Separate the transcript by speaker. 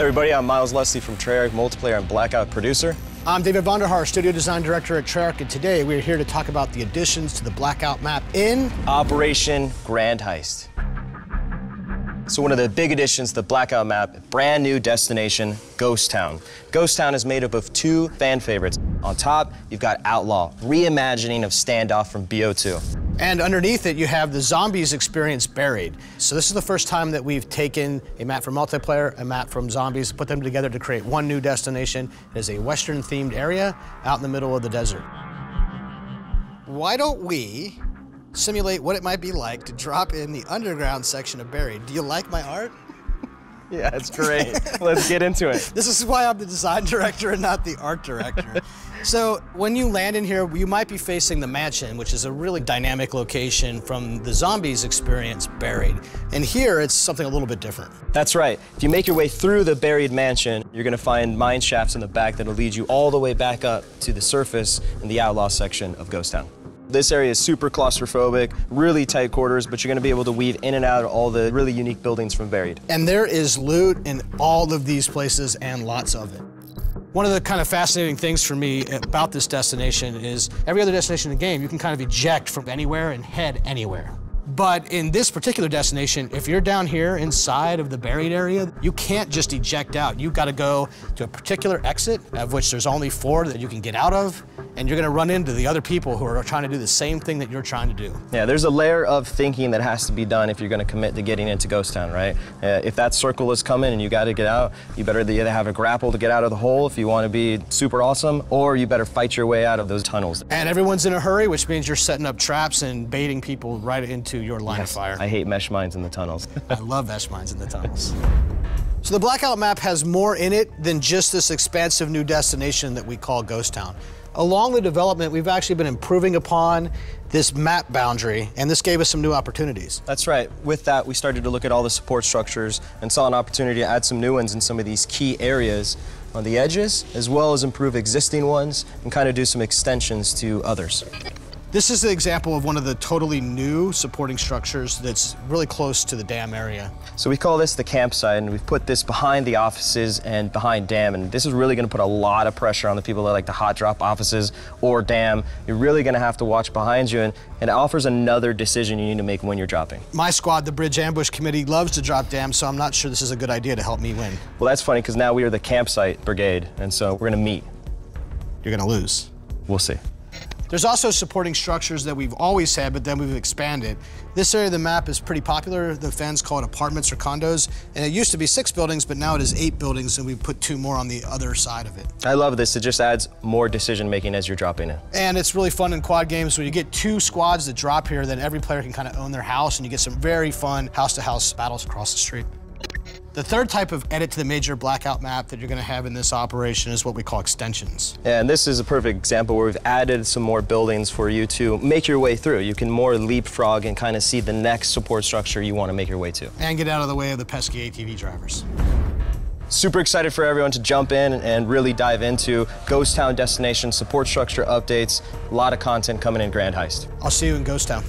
Speaker 1: everybody, I'm Miles Leslie from Treyarch Multiplayer and Blackout producer.
Speaker 2: I'm David Vonderhaar, studio design director at Treyarch, and today we're here to talk about the additions to the Blackout map in
Speaker 1: Operation Grand Heist. So one of the big additions to the Blackout map, brand new destination, Ghost Town. Ghost Town is made up of two fan favorites. On top, you've got Outlaw, reimagining of Standoff from BO2.
Speaker 2: And underneath it, you have the zombies experience buried. So this is the first time that we've taken a map from multiplayer, a map from zombies, put them together to create one new destination. It is a Western-themed area out in the middle of the desert. Why don't we simulate what it might be like to drop in the underground section of Buried? Do you like my art?
Speaker 1: Yeah, it's great. Let's get into it.
Speaker 2: This is why I'm the design director and not the art director. So when you land in here, you might be facing the mansion, which is a really dynamic location from the zombies experience Buried. And here, it's something a little bit different.
Speaker 1: That's right. If you make your way through the Buried mansion, you're going to find mine shafts in the back that'll lead you all the way back up to the surface in the Outlaw section of Ghost Town. This area is super claustrophobic, really tight quarters, but you're going to be able to weave in and out of all the really unique buildings from Buried.
Speaker 2: And there is loot in all of these places and lots of it. One of the kind of fascinating things for me about this destination is every other destination in the game, you can kind of eject from anywhere and head anywhere. But in this particular destination, if you're down here inside of the Buried area, you can't just eject out. You've got to go to a particular exit, of which there's only 4 that you can get out of, and you're going to run into the other people who are trying to do the same thing that you're trying to do.
Speaker 1: Yeah, there's a layer of thinking that has to be done if you're going to commit to getting into Ghost Town, right? If that circle is coming and you got to get out, you better either have a grapple to get out of the hole if you want to be super awesome, or you better fight your way out of those tunnels.
Speaker 2: And everyone's in a hurry, which means you're setting up traps and baiting people right into your line of fire.
Speaker 1: I hate mesh mines in the tunnels.
Speaker 2: I love mesh mines in the tunnels. So the Blackout map has more in it than just this expansive new destination that we call Ghost Town. Along the development, we've actually been improving upon this map boundary, and this gave us some new opportunities.
Speaker 1: That's right. With that, we started to look at all the support structures and saw an opportunity to add some new ones in some of these key areas on the edges, as well as improve existing ones and kind of do some extensions to others.
Speaker 2: This is an example of one of the totally new supporting structures that's really close to the dam area.
Speaker 1: So we call this the campsite, and we've put this behind the offices and behind dam, and this is really going to put a lot of pressure on the people that like to hot drop offices or dam. You're really going to have to watch behind you, and it offers another decision you need to make when you're dropping.
Speaker 2: My squad, the Bridge Ambush Committee, loves to drop dam, so I'm not sure this is a good idea to help me win.
Speaker 1: Well, that's funny, because now we are the campsite brigade, and so we're going to meet.
Speaker 2: You're going to lose.
Speaker 1: We'll see.
Speaker 2: There's also supporting structures that we've always had, but then we've expanded. This area of the map is pretty popular. The fans call it apartments or condos, and it used to be 6 buildings, but now it is 8 buildings, and we put 2 more on the other side of it.
Speaker 1: I love this. It just adds more decision making as you're dropping in.
Speaker 2: And it's really fun in quad games when you get 2 squads that drop here, then every player can kind of own their house, and you get some very fun house-to-house battles across the street. The third type of edit to the major Blackout map that you're going to have in this operation is what we call extensions.
Speaker 1: Yeah, and this is a perfect example where we've added some more buildings for you to make your way through. You can more leapfrog and kind of see the next support structure you want to make your way to.
Speaker 2: And get out of the way of the pesky ATV drivers.
Speaker 1: Super excited for everyone to jump in and really dive into Ghost Town destination support structure updates. A lot of content coming in Grand Heist.
Speaker 2: I'll see you in Ghost Town.